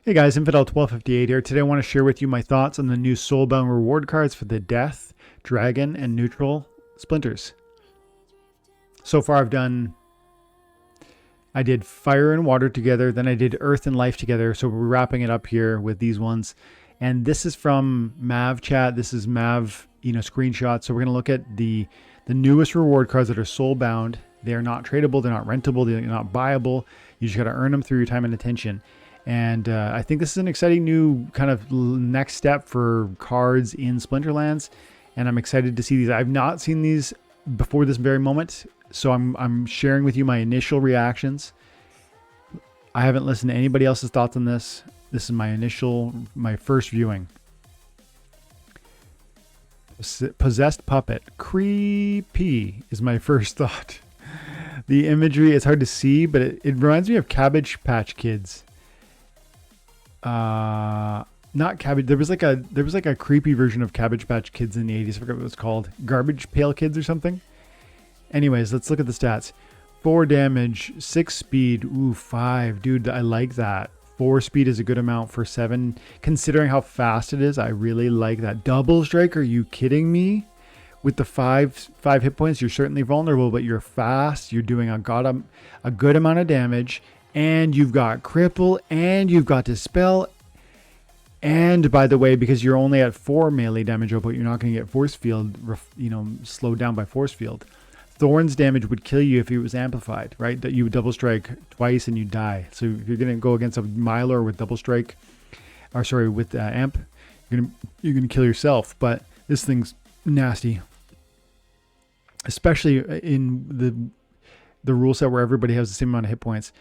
Hey guys, Infidel 1258 here. Today I want to share with you my thoughts on the new Soulbound reward cards for the Death, Dragon, and Neutral Splinters. So far I did Fire and Water together, then I did Earth and Life together, so we're wrapping it up here with these ones. And this is from Mav chat. This is Mav, screenshot. So we're going to look at the newest reward cards that are Soulbound. They are not tradable, they're not rentable, they're not buyable. You just got to earn them through your time and attention. And I think this is an exciting new kind of next step for cards in Splinterlands. And I'm excited to see these. I've not seen these before this very moment. So I'm sharing with you my initial reactions. I haven't listened to anybody else's thoughts on this. This is my first viewing. Possessed Puppet. Creepy is my first thought. The imagery, it's hard to see, but it reminds me of Cabbage Patch Kids. Not cabbage. There was like a creepy version of Cabbage Patch Kids in the 80s. I forgot what it was called. Garbage Pail Kids or something. Anyways, let's look at the stats. 4 damage, 6 speed. Ooh, 5. Dude, I like that. 4 speed is a good amount for 7. Considering how fast it is, I really like that. Double strike, are you kidding me? With the 5 hit points, you're certainly vulnerable, but you're fast. You're doing a good amount of damage. And you've got cripple, and you've got dispel, and by the way, because you're only at 4 melee damage output, you're not going to get force field, slowed down by force field. Thorn's damage would kill you if it was amplified, right? That you would double strike twice and you die. So if you're going to go against a Mylar with double strike, with amp, you're gonna kill yourself. But this thing's nasty, especially in the rule set where everybody has the same amount of hit points.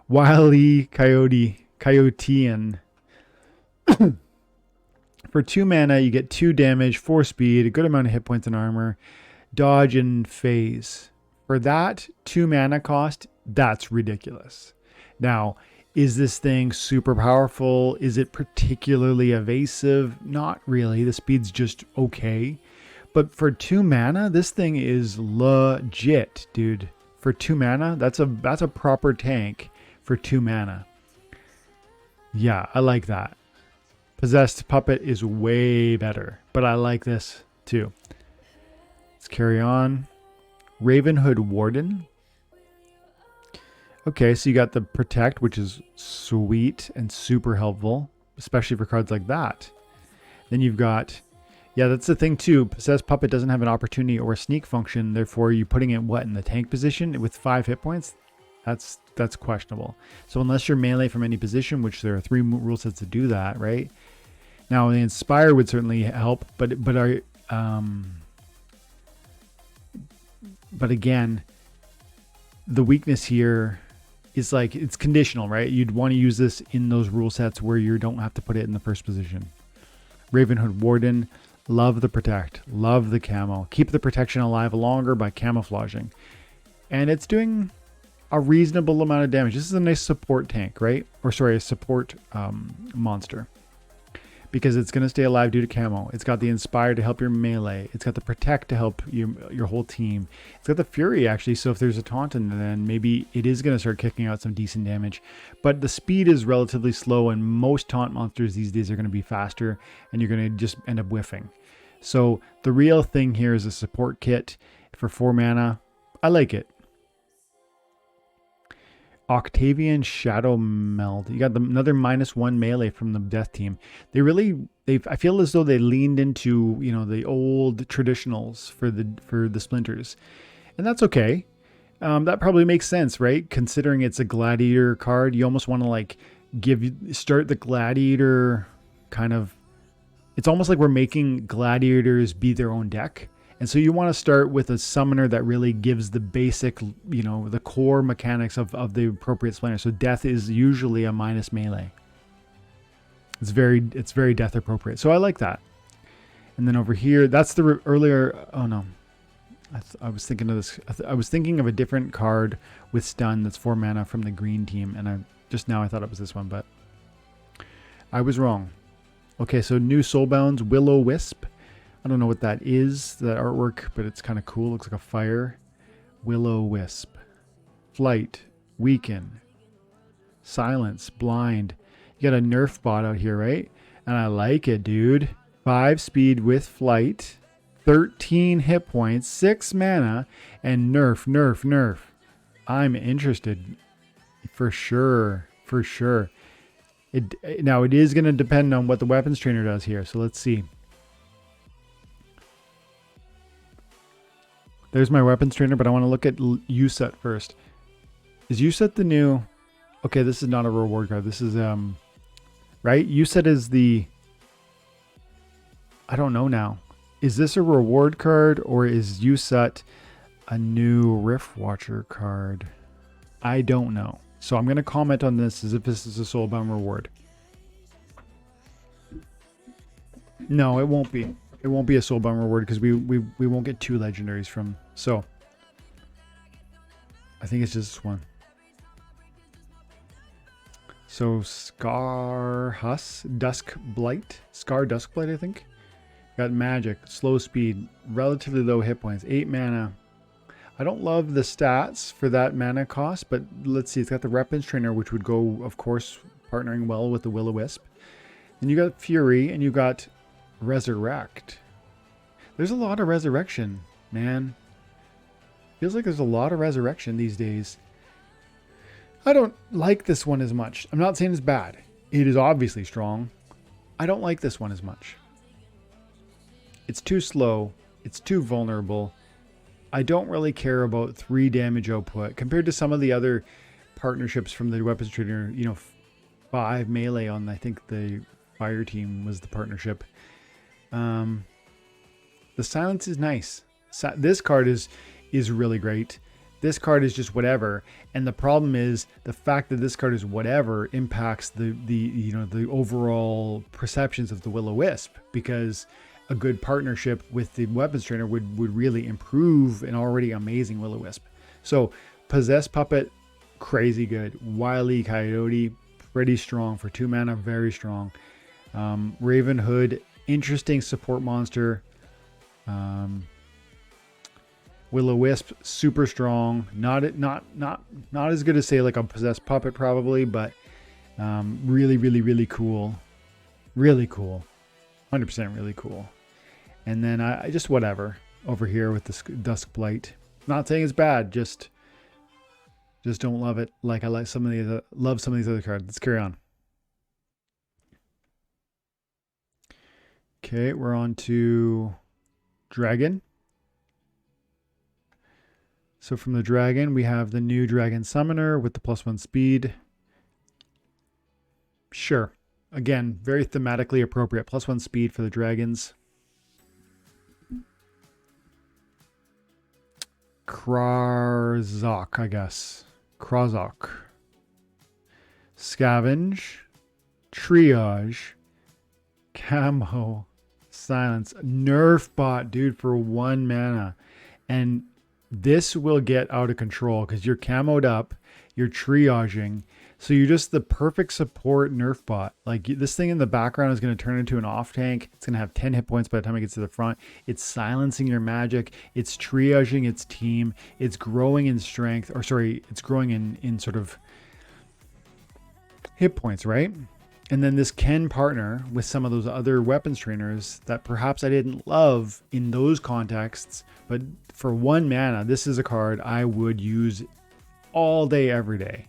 Wily Coyotean. For 2 mana, you get 2 damage, 4 speed, a good amount of hit points and armor, dodge and phase. For that 2 mana cost, that's ridiculous. Now, is this thing super powerful? Is it particularly evasive? Not really. The speed's just okay. But for 2 mana, this thing is legit, dude. For 2 mana, that's a proper tank. For 2 mana. Yeah, I like that. Possessed Puppet is way better, but I like this too. Let's carry on. Ravenhood Warden. Okay, so you got the Protect, which is sweet and super helpful, especially for cards like that. Then you've got, yeah, that's the thing too. Possessed Puppet doesn't have an opportunity or a sneak function, therefore you're putting it in the tank position with 5 hit points. That's questionable. So unless you're melee from any position, which there are 3 rule sets to do that, right? Now the Inspire would certainly help, but again, the weakness here is like it's conditional, right? You'd want to use this in those rule sets where you don't have to put it in the first position. Ravenhood Warden, love the Protect, love the camo. Keep the protection alive longer by camouflaging, and it's doing a reasonable amount of damage. This is a nice support tank, right? Or sorry, a support monster. Because it's going to stay alive due to camo. It's got the Inspire to help your melee. It's got the Protect to help your whole team. It's got the Fury, actually, so if there's a taunt in, then maybe it is going to start kicking out some decent damage. But the speed is relatively slow, and most taunt monsters these days are going to be faster, and you're going to just end up whiffing. So the real thing here is a support kit for 4 mana. I like it. Octavian Shadow Meld. You got another -1 melee from the death team. I feel as though they leaned into, the old traditionals for the splinters. And that's okay. That probably makes sense, right? Considering it's a gladiator card, you almost want to start the gladiator kind of, it's almost like we're making gladiators be their own deck. And so you want to start with a summoner that really gives the basic, the core mechanics of the appropriate splinter. So death is usually a minus melee. It's very death appropriate. So I like that. And then over here, that's the earlier. Oh no, I was thinking of this. I was thinking of a different card with stun that's 4 mana from the green team, and I thought it was this one, but I was wrong. Okay, so new Soulbounds, Willow Wisp. I don't know what that is, that artwork, but it's kind of cool. Looks like a fire. Willow Wisp. Flight. Weaken. Silence. Blind. You You got a nerf bot out here, right? And I like it, dude. 5 speed with flight, 13 hit points, 6 mana, and nerf. I'm interested for sure. Now it is going to depend on what the weapons trainer does here. So let's see. There's my weapons trainer, but I want to look at USET first. Is USET the new? Okay, this is not a reward card. This is right? USET is the, I don't know now. Is this a reward card or is USET a new Rift Watcher card? I don't know. So I'm going to comment on this as if this is a Soulbound reward. No, it won't be. It won't be a Soulbound reward because we won't get 2 legendaries from. So I think it's just this one. So Scar Dusk Blight, I think. Got magic, slow speed, relatively low hit points, 8 mana. I don't love the stats for that mana cost, but let's see. It's got the weapons trainer, which would go, of course, partnering well with the Willow Wisp. And you got Fury, and you got Resurrect. There's a lot of resurrection, man. Feels like there's a lot of resurrection these days. I don't like this one as much. I'm not saying it's bad. It is obviously strong. I don't like this one as much. It's too slow. It's too vulnerable. I don't really care about 3 damage output compared to some of the other partnerships from the weapons trainer. You know, 5 melee on, I think the fire team was the partnership. The silence is nice. This card is really great. This card is just whatever, and the problem is the fact that this card is whatever impacts the overall perceptions of the Willow Wisp, because a good partnership with the weapons trainer would really improve an already amazing Willow Wisp. So Possessed Puppet, crazy good. Wily Coyote, pretty strong for 2 mana, very strong. Raven Hood, interesting support monster. Willow Wisp, super strong. Not as good as, say, like a Possessed Puppet probably, but really cool. Really cool. 100% really cool. And then I just whatever over here with the Dusk Blight. Not saying it's bad, just don't love it like I like some of these other cards. Let's carry on. Okay, we're on to Dragon. So from the Dragon, we have the new Dragon Summoner with the +1 speed. Sure. Again, very thematically appropriate. +1 speed for the dragons. Krarzok, I guess. Krarzok. Scavenge. Triage. Camo. Silence. Nerf bot, dude, for 1 mana. And this will get out of control because you're camoed up. You're triaging. So you're just the perfect support nerf bot. Like, this thing in the background is going to turn into an off tank. It's going to have 10 hit points by the time it gets to the front. It's silencing your magic. It's triaging its team. It's growing in strength. Or sorry, it's growing in sort of hit points, right? And then this can partner with some of those other weapons trainers that perhaps I didn't love in those contexts. But for 1 mana, this is a card I would use all day, every day.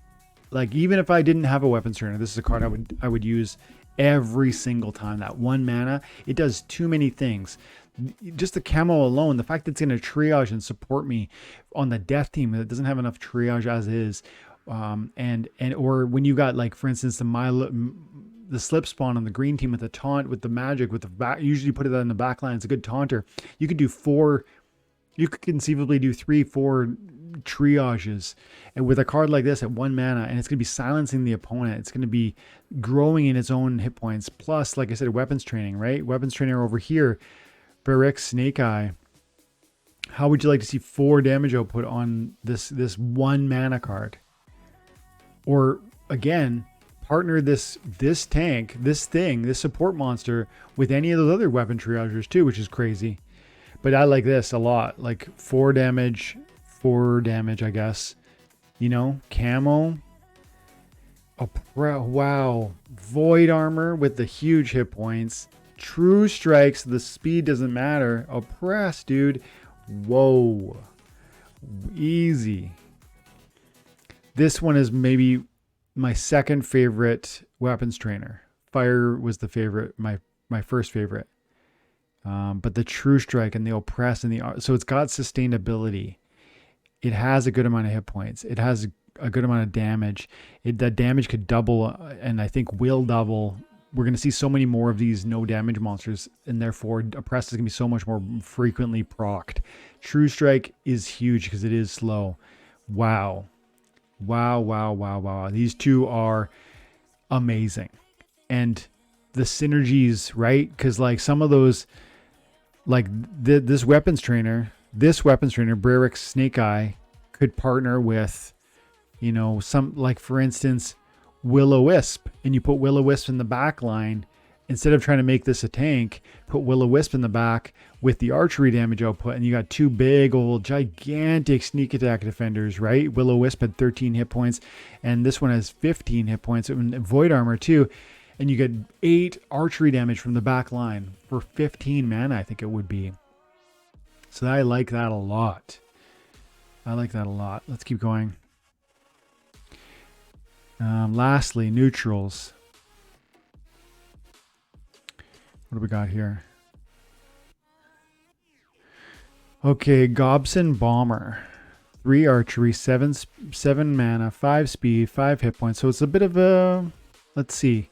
Like, even if I didn't have a weapons trainer, this is a card I would use every single time. That 1 mana, it does too many things. Just the camo alone, the fact that it's going to triage and support me on the death team that doesn't have enough triage as is, or when you got, like, for instance, the slip spawn on the green team with the taunt, with the magic, with the back, usually put it on the back line. It's a good taunter. You could do 4. You could conceivably do 3-4 triages, and with a card like this at 1 mana, and it's going to be silencing the opponent. It's going to be growing in its own hit points. Plus, like I said, weapons training, right? Weapons trainer over here, Barik Snake Eye. How would you like to see 4 damage output on this 1 mana card? Or again, partner this tank, this support monster with any of those other weapon triagers too, which is crazy. But I like this a lot. Like 4 damage, I guess. You know, camo. Wow. Void armor with the huge hit points. True strikes. The speed doesn't matter. Oppress, dude. Whoa. Easy. This one is maybe my second favorite weapons trainer. Fire was the favorite, my first favorite. But the true strike and the oppress and so it's got sustainability. It has a good amount of hit points. It has a good amount of damage. That damage could double, and I think will double. We're going to see so many more of these no damage monsters, and therefore oppress is going to be so much more frequently procced. True strike is huge because it is slow. Wow. Wow. These two are amazing. And the synergies, right? Because like some of those, like this weapons trainer, Breric's Snake Eye, could partner with, some, like for instance, Willow Wisp, and you put Willow Wisp in the back line. Instead of trying to make this a tank, put Willow Wisp in the back with the archery damage output, and you got two big old gigantic sneak attack defenders, right? Willow Wisp had 13 hit points, and this one has 15 hit points, and void armor too. And you get 8 archery damage from the back line for 15 mana, I think it would be. So I like that a lot. Let's keep going. Lastly, neutrals. What do we got here? Okay, Gobson Bomber. 3 archery, 7 mana, 5 speed, 5 hit points. So it's a bit of a... Let's see.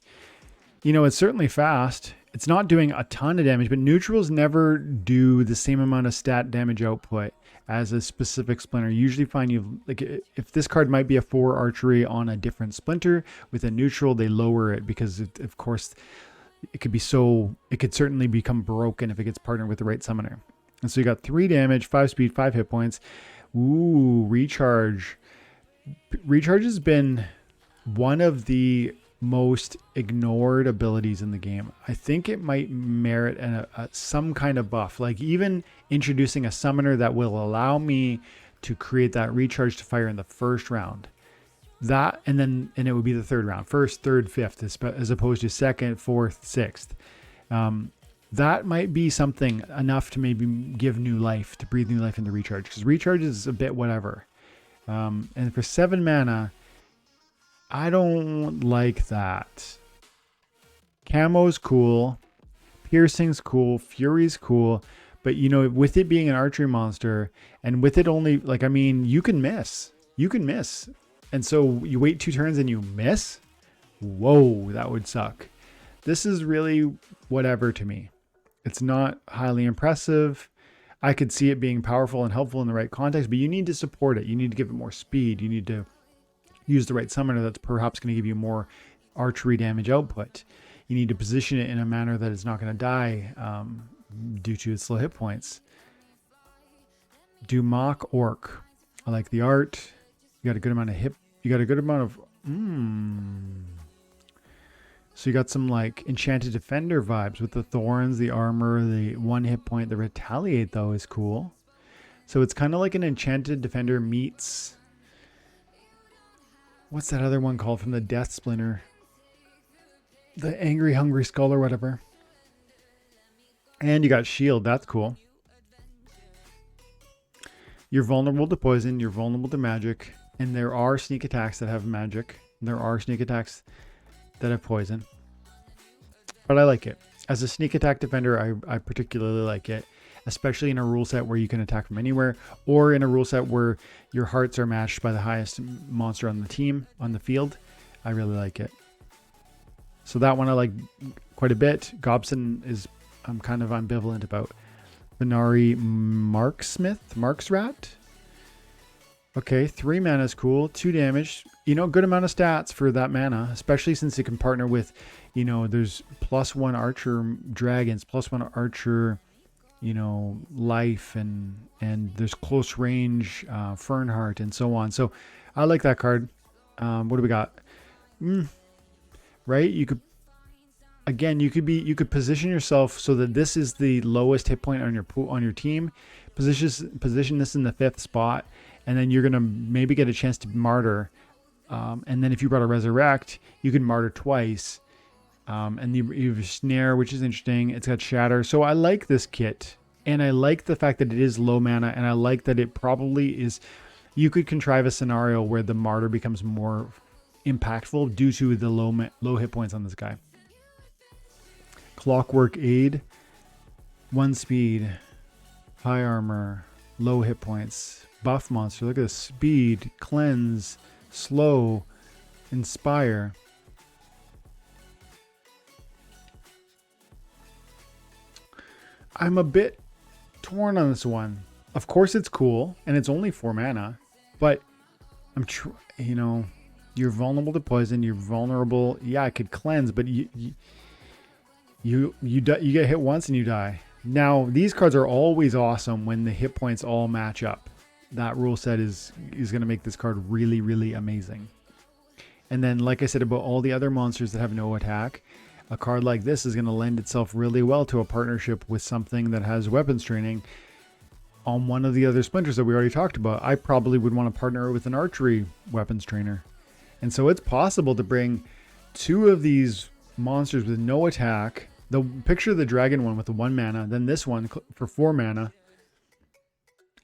It's certainly fast. It's not doing a ton of damage, but neutrals never do the same amount of stat damage output as a specific splinter. You usually find if this card might be a 4 archery on a different splinter, with a neutral, they lower it because, of course, it could certainly become broken if it gets partnered with the right summoner. And so you got 3 damage, 5 speed, 5 hit points. Ooh, recharge. Recharge has been one of the most ignored abilities in the game. I think it might merit some kind of buff, like even introducing a summoner that will allow me to create that recharge to fire in the first round. And it would be the third round, first, third, fifth, as opposed to second, fourth, sixth. That might be something enough to maybe give new life, to breathe new life into recharge, because recharge is a bit whatever. And for 7 mana, I don't like that. Camo's cool. Piercing's cool. Fury's cool. But, with it being an archery monster, and with it only, you can miss. And so you wait 2 turns and you miss? Whoa, that would suck. This is really whatever to me. It's not highly impressive. I could see it being powerful and helpful in the right context, but you need to support it. You need to give it more speed. You need to use the right summoner that's perhaps going to give you more archery damage output. You need to position it in a manner that it's not going to die due to its low hit points. Dumak Orc. I like the art. You got a good amount of So you got some like Enchanted Defender vibes with the thorns, the armor, the 1 hit point. The Retaliate though is cool. So it's kind of like an Enchanted Defender meets... What's that other one called from the Death Splinter? The Angry Hungry Skull or whatever. And you got Shield. That's cool. You're vulnerable to poison. You're vulnerable to magic. And there are sneak attacks that have magic. There are sneak attacks that have poison. But I like it. As a sneak attack defender, I particularly like it. Especially in a rule set where you can attack from anywhere, or in a rule set where your hearts are matched by the highest monster on the team, on the field. I really like it. So that one I like quite a bit. Gobson I'm kind of ambivalent about. Venari Mark's Rat. Okay, 3 mana is cool. 2 damage. Good amount of stats for that mana, especially since it can partner with, there's +1 archer dragons, +1 archer, life, and there's close range Fernheart and so on. So I like that card. What do we got? Right? You could position yourself so that this is the lowest hit point on your team. Position this in the 5th spot, and then you're gonna maybe get a chance to martyr And then if you brought a resurrect, you can martyr twice. And you have snare, which is interesting. It's got shatter. So I like this kit. And I like the fact that it is low mana. And I like that it probably is... You could contrive a scenario where the martyr becomes more impactful due to the low hit points on this guy. Clockwork Aid. 1 speed. High armor. Low hit points. Buff monster. Look at this. Speed. Cleanse. Slow. Inspire. I'm a bit torn on this one. Of course it's cool, and it's only 4 mana, but you know, you're vulnerable to poison. You're vulnerable. Yeah, it could cleanse, but you get hit once and you die. Now these cards are always awesome when the hit points all match up. That rule set is going to make this card really, really amazing. And then, like I said about all the other monsters that have no attack, a card like this is going to lend itself really well to a partnership with something that has weapons training. On one of the other splinters that we already talked about, I probably would want to partner with an archery weapons trainer. And so it's possible to bring 2 of these monsters with no attack. Picture the dragon one with the 1 mana, then this one for 4 mana.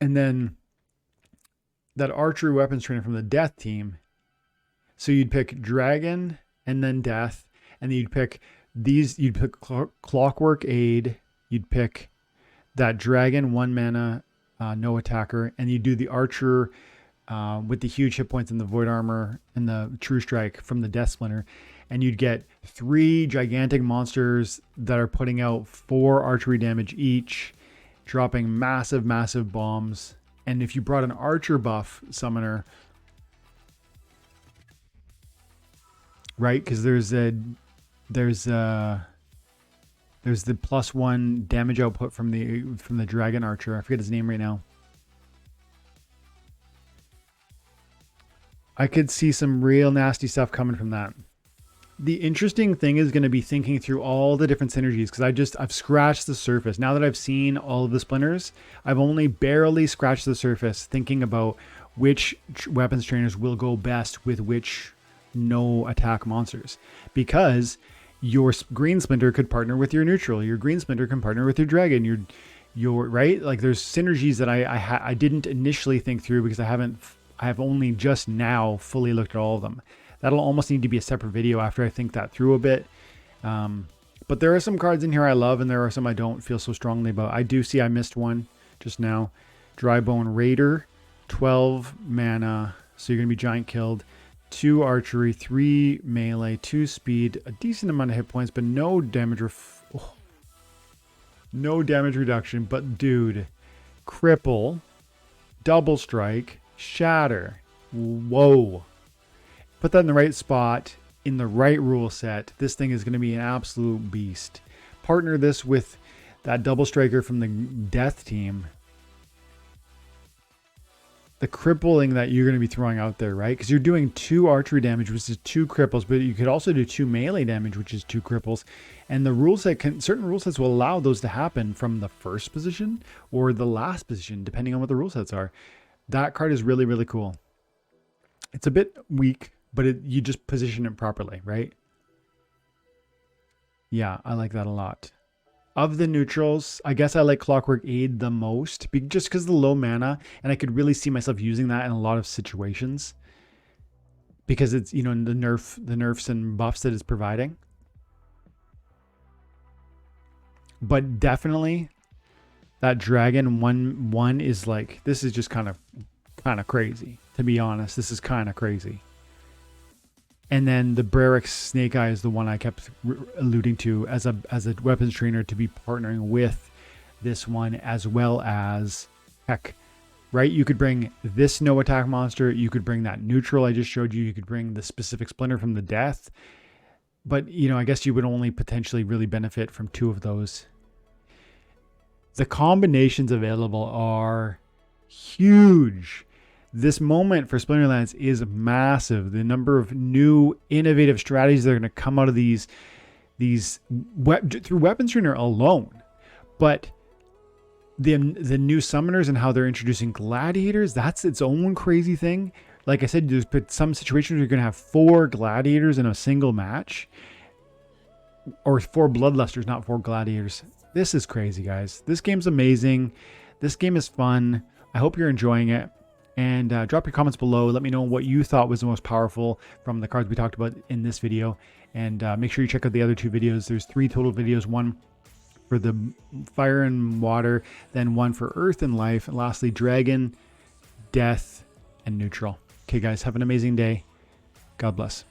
And then that archery weapons trainer from the death team. So you'd pick dragon and then death. And then you'd pick these, you'd pick Clockwork Aid. You'd pick that dragon 1 mana, no attacker. And you do the archer with the huge hit points and the void armor and the true strike from the death splinter. And you'd get 3 gigantic monsters that are putting out 4 archery damage each, dropping massive, massive bombs. And if you brought an archer buff summoner, right? Because there's the +1 damage output from the dragon archer. I forget his name right now. I could see some real nasty stuff coming from that. The interesting thing is going to be thinking through all the different synergies, because I've scratched the surface. Now that I've seen all of the splinters, I've only barely scratched the surface thinking about which weapons trainers will go best with which no attack monsters. Because your green splinter could partner with your neutral, your green splinter can partner with your dragon, your right? Like there's synergies that I didn't initially think through because I have only just now fully looked at all of them. That'll almost need to be a separate video after I think that through a bit. But there are some cards in here I love, and there are some I don't feel so strongly about. I do see I missed one just now. Drybone Raider, 12 mana, so you're going to be giant killed. 2 archery, 3 melee, 2 speed, a decent amount of hit points, but no damage no damage reduction. But dude, cripple, double strike, shatter. Whoa. Put that in the right spot, in the right rule set. This thing is going to be an absolute beast. Partner this with that double striker from the death team. The crippling that you're going to be throwing out there, right? Because you're doing 2 archery damage, which is 2 cripples, but you could also do 2 melee damage, which is 2 cripples. And the rule set certain rule sets will allow those to happen from the first position or the last position, depending on what the rule sets are. That card is really, really cool. It's a bit weak, but you just position it properly, right? Yeah, I like that a lot. Of the neutrals, I guess I like Clockwork Aid the most, just because of the low mana, and I could really see myself using that in a lot of situations. Because it's, you know, the nerfs and buffs that it's providing. But definitely, that dragon 1/1 is like, this is just kind of crazy. To be honest, this is kind of crazy. And then the Brerix Snake Eye is the one I kept alluding to as a weapons trainer to be partnering with this one, as well as, heck, right? You could bring this no attack monster. You could bring that neutral I just showed you. You could bring the specific splinter from the death. But, you know, I guess you would only potentially really benefit from 2 of those. The combinations available are huge. This moment for Splinterlands is massive. The number of new innovative strategies that are going to come out of these through weapons trainer alone. But the new summoners and how they're introducing gladiators, that's its own crazy thing. like I said, there's some situations you're going to have 4 gladiators in a single match, or 4 bloodlusters, not 4 gladiators. This is crazy, guys. This game's amazing. This game is fun. I hope you're enjoying it. And drop your comments below. Let me know what you thought was the most powerful from the cards we talked about in this video. And make sure you check out the other 2 videos. There's 3 total videos. One for the fire and water, then one for earth and life, and lastly, dragon, death, and neutral. Okay, guys, have an amazing day. God bless.